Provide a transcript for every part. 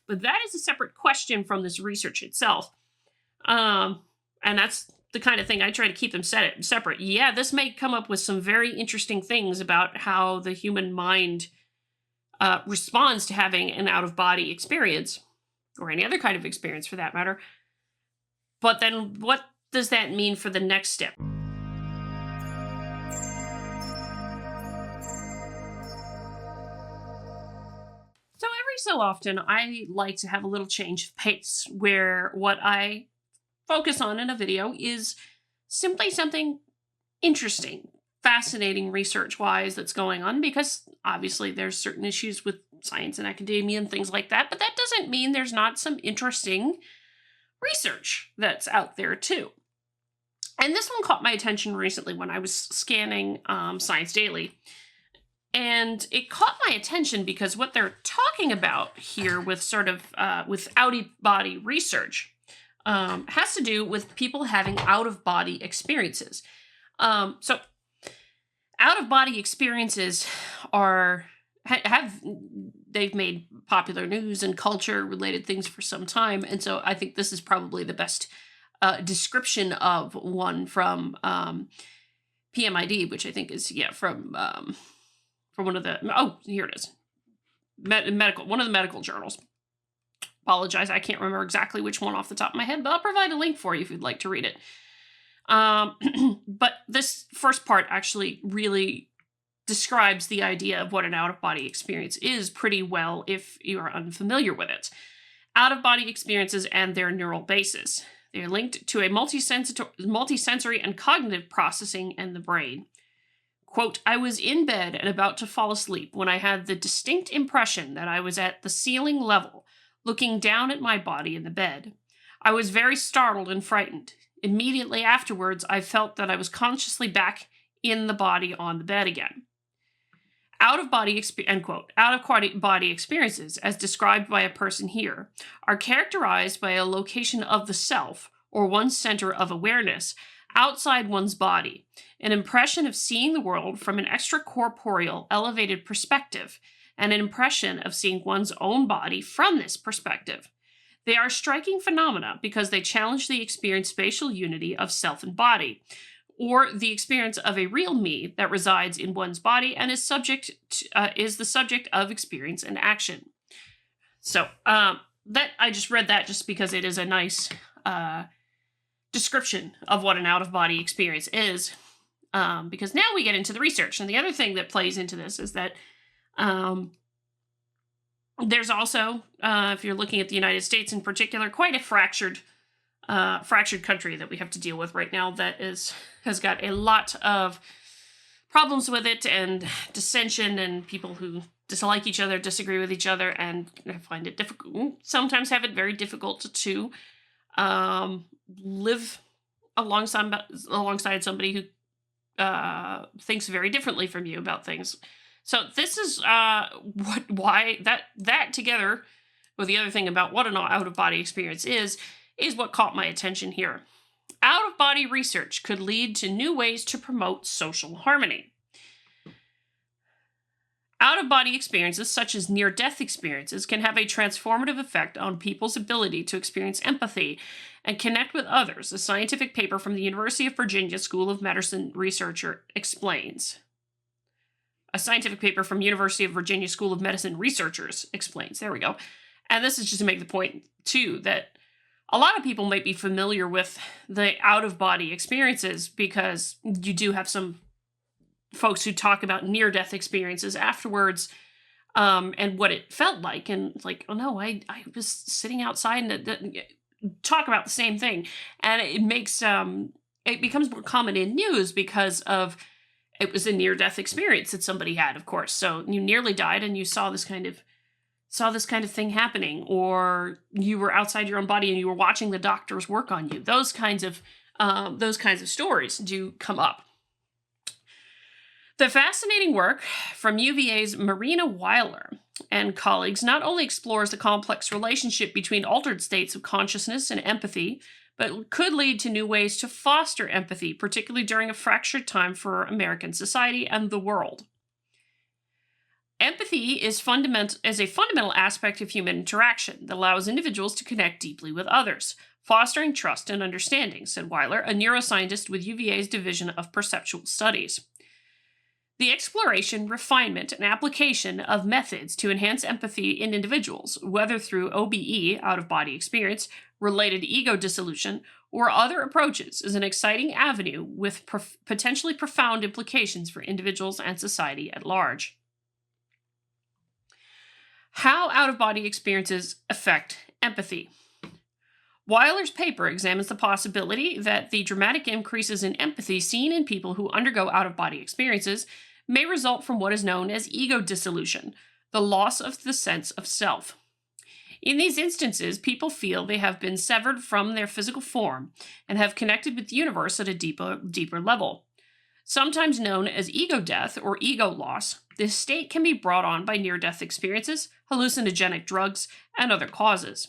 But that is a separate question from this research itself. And that's the kind of thing I try to keep them separate. Yeah, this may come up with some very interesting things about how the human mind responds to having an out-of-body experience, or any other kind of experience for that matter. But then what does that mean for the next step? So every so often, I like to have a little change of pace where what I focus on in a video is simply something interesting, fascinating research-wise that's going on, because obviously there's certain issues with science and academia and things like that, but that doesn't mean there's not some interesting research that's out there too. And this one caught my attention recently when I was scanning Science Daily. And it caught my attention because what they're talking about here with sort of with out-of-body research has to do with people having out-of-body experiences. So out-of-body experiences they've made popular news and culture-related things for some time, and so I think this is probably the best description of one from PMID, which I think is from one of the here it is, one of the medical journals. Apologize, I can't remember exactly which one off the top of my head, but I'll provide a link for you if you'd like to read it. But this first part actually really describes the idea of what an out-of-body experience is pretty well if you are unfamiliar with it. Out-of-body experiences and their neural basis. They are linked to a multisensory and cognitive processing in the brain. Quote, I was in bed and about to fall asleep when I had the distinct impression that I was at the ceiling level, looking down at my body in the bed. I was very startled and frightened. Immediately afterwards, I felt that I was consciously back in the body on the bed again. Out-of-body experiences, as described by a person here, are characterized by a location of the self, or one's center of awareness, outside one's body, an impression of seeing the world from an extracorporeal, elevated perspective, and an impression of seeing one's own body from this perspective. They are striking phenomena because they challenge the experienced spatial unity of self and body, or the experience of a real me that resides in one's body and is the subject of experience and action. So that I just read that just because it is a nice description of what an out-of-body experience is, because now we get into the research. And the other thing that plays into this is that there's also, if you're looking at the United States in particular, quite a fractured country that we have to deal with right now that has got a lot of problems with it, and dissension, and people who dislike each other, disagree with each other, and find it difficult, sometimes have it very difficult to live alongside somebody who thinks very differently from you about things. So this is why that together with the other thing about what an out-of-body experience is what caught my attention here. Out-of-body research could lead to new ways to promote social harmony. Out-of-body experiences, such as near-death experiences, can have a transformative effect on people's ability to experience empathy and connect with others, a scientific paper from the University of Virginia School of Medicine researcher explains. A scientific paper from University of Virginia School of Medicine researchers explains. There we go. And this is just to make the point, too, that a lot of people might be familiar with the out-of-body experiences because you do have some folks who talk about near-death experiences afterwards, and what it felt like. And it's like, oh no, I was sitting outside and talk about the same thing. And it makes, it becomes more common in news because of it was a near-death experience that somebody had, of course. So you nearly died and you saw this kind of thing happening, or you were outside your own body and you were watching the doctors work on you. Those kinds of stories do come up. The fascinating work from UVA's Marina Weiler and colleagues not only explores the complex relationship between altered states of consciousness and empathy, but could lead to new ways to foster empathy, particularly during a fractured time for American society and the world. Empathy is a fundamental aspect of human interaction that allows individuals to connect deeply with others, fostering trust and understanding, said Weiler, a neuroscientist with UVA's Division of Perceptual Studies. The exploration, refinement, and application of methods to enhance empathy in individuals, whether through OBE, out of body experience, related ego dissolution, or other approaches, is an exciting avenue with potentially profound implications for individuals and society at large. How out of body experiences affect empathy. Weiler's paper examines the possibility that the dramatic increases in empathy seen in people who undergo out of body experiences may result from what is known as ego dissolution, the loss of the sense of self. In these instances, people feel they have been severed from their physical form and have connected with the universe at a deeper level. Sometimes known as ego death or ego loss, this state can be brought on by near-death experiences, hallucinogenic drugs, and other causes.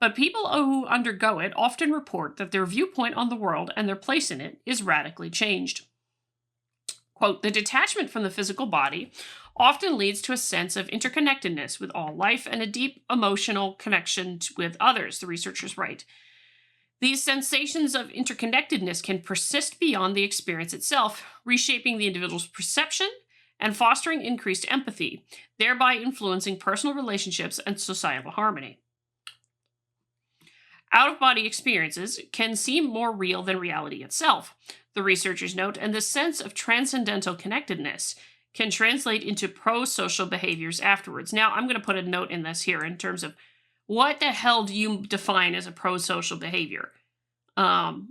But people who undergo it often report that their viewpoint on the world and their place in it is radically changed. Quote, the detachment from the physical body often leads to a sense of interconnectedness with all life and a deep emotional connection with others, the researchers write. These sensations of interconnectedness can persist beyond the experience itself, reshaping the individual's perception and fostering increased empathy, thereby influencing personal relationships and societal harmony. Out-of-body experiences can seem more real than reality itself, the researchers note, and the sense of transcendental connectedness can translate into pro-social behaviors afterwards. Now, I'm going to put a note in this here in terms of what the hell do you define as a pro-social behavior? And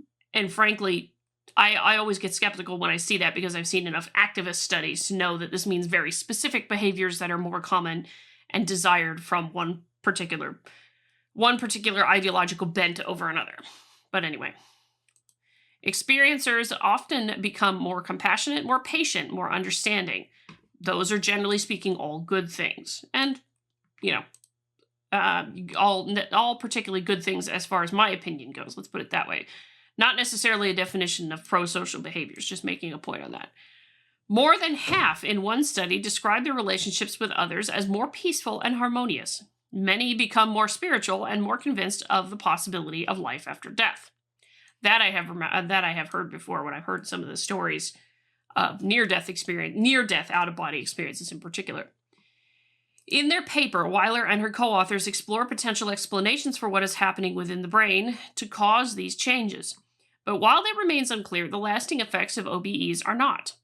frankly, I always get skeptical when I see that because I've seen enough activist studies to know that this means very specific behaviors that are more common and desired from one particular ideological bent over another. But anyway, experiencers often become more compassionate, more patient, more understanding. Those are generally speaking all good things. And, all particularly good things as far as my opinion goes. Let's put it that way. Not necessarily a definition of pro-social behaviors, just making a point on that. More than half in one study describe their relationships with others as more peaceful and harmonious. Many become more spiritual and more convinced of the possibility of life after death. That I have heard before when I've heard some of the stories of near-death out-of-body experiences in particular. In their paper, Weiler and her co-authors explore potential explanations for what is happening within the brain to cause these changes. But while that remains unclear, the lasting effects of OBEs are not.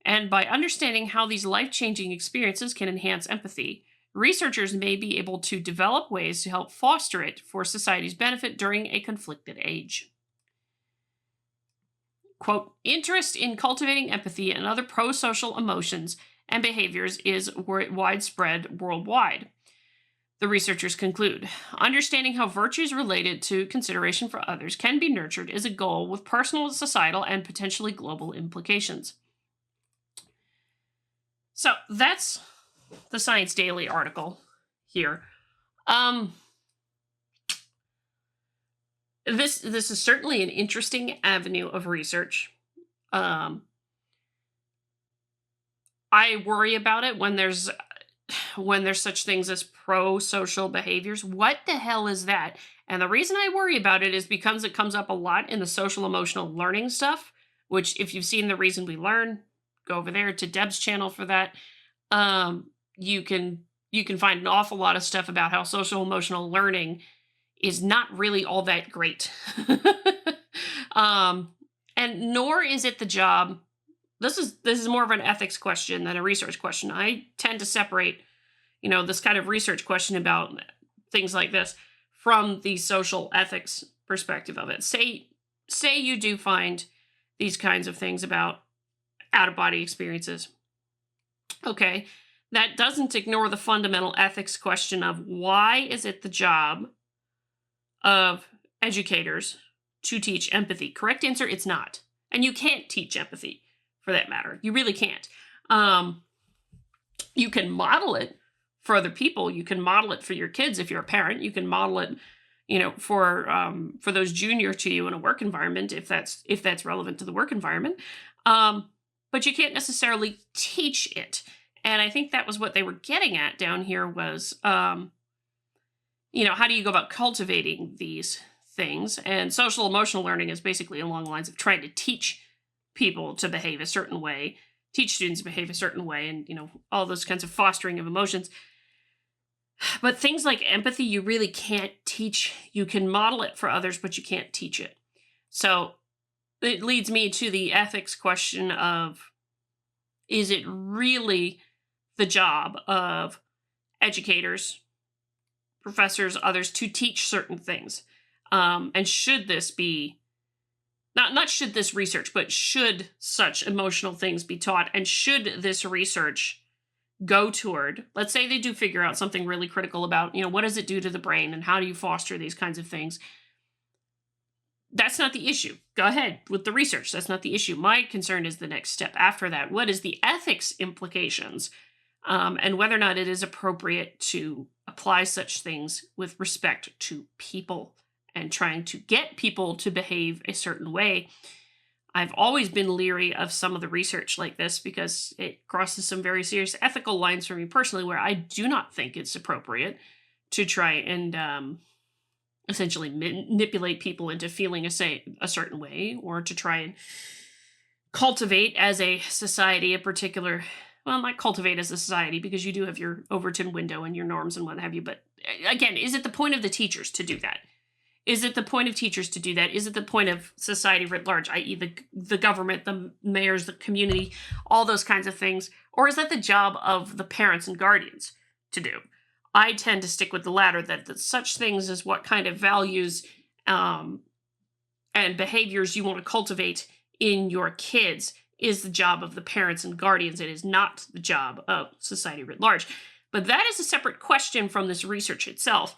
And by understanding how these life-changing experiences can enhance empathy, researchers may be able to develop ways to help foster it for society's benefit during a conflicted age. Quote, interest in cultivating empathy and other pro-social emotions and behaviors is widespread worldwide. The researchers conclude, understanding how virtues related to consideration for others can be nurtured is a goal with personal, societal, and potentially global implications. So that's the Science Daily article here. This is certainly an interesting avenue of research. I worry about it when there's such things as pro-social behaviors. What the hell is that? And the reason I worry about it is because it comes up a lot in the social emotional learning stuff, which if you've seen The Reason We Learn, go over there to Deb's channel for that. You can find an awful lot of stuff about how social emotional learning is not really all that great. And nor is it the job. This is more of an ethics question than a research question. I tend to separate, this kind of research question about things like this from the social ethics perspective of it. Say you do find these kinds of things about out-of-body experiences. Okay, that doesn't ignore the fundamental ethics question of why is it the job of educators to teach empathy? Correct answer, it's not. And you can't teach empathy, for that matter. You really can't. You can model it for other people. You can model it for your kids if you're a parent. You can model it, for those junior to you in a work environment if that's relevant to the work environment. But you can't necessarily teach it. And I think that was what they were getting at down here was, how do you go about cultivating these things? And social emotional learning is basically along the lines of trying to teach people to behave a certain way, teach students to behave a certain way, and, all those kinds of fostering of emotions. But things like empathy, you really can't teach. You can model it for others, but you can't teach it. So it leads me to the ethics question of, is it really the job of educators, professors, others to teach certain things? And should this be, not should this research, but should such emotional things be taught? And should this research go toward, let's say they do figure out something really critical about, what does it do to the brain and how do you foster these kinds of things? That's not the issue. Go ahead with the research. That's not the issue. My concern is the next step after that. What is the ethics implications? And whether or not it is appropriate to apply such things with respect to people and trying to get people to behave a certain way. I've always been leery of some of the research like this because it crosses some very serious ethical lines for me personally, where I do not think it's appropriate to try and essentially manipulate people into feeling a certain way, or to try and cultivate as a society a particular, well, not cultivate as a society, because you do have your Overton window and your norms and what have you. But again, is it the point of the teachers to do that? Is it the point of teachers to do that? Is it the point of society writ large, i.e. the government, the mayors, the community, all those kinds of things? Or is that the job of the parents and guardians to do? I tend to stick with the latter, that such things as what kind of values and behaviors you want to cultivate in your kids is the job of the parents and guardians. It is not the job of society writ large. But that is a separate question from this research itself.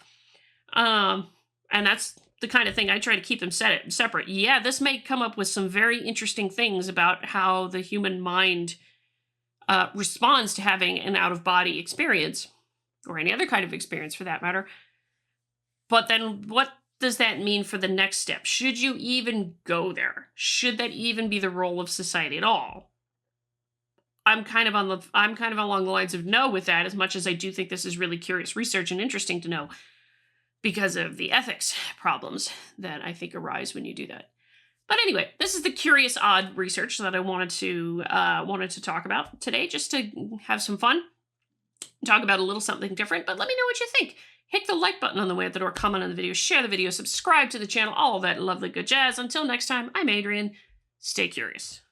And that's the kind of thing I try to keep them separate. Yeah, this may come up with some very interesting things about how the human mind responds to having an out-of-body experience, or any other kind of experience for that matter. But then what does that mean for the next step? Should you even go there? Should that even be the role of society at all? I'm kind of along the lines of no with that, as much as I do think this is really curious research and interesting to know, because of the ethics problems that I think arise when you do that. But anyway, this is the curious, odd research that I wanted to talk about today, just to have some fun, talk about a little something different. But let me know what you think. Hit the like button on the way out the door, comment on the video, share the video, subscribe to the channel, all of that lovely good jazz. Until next time, I'm Adrian. Stay curious.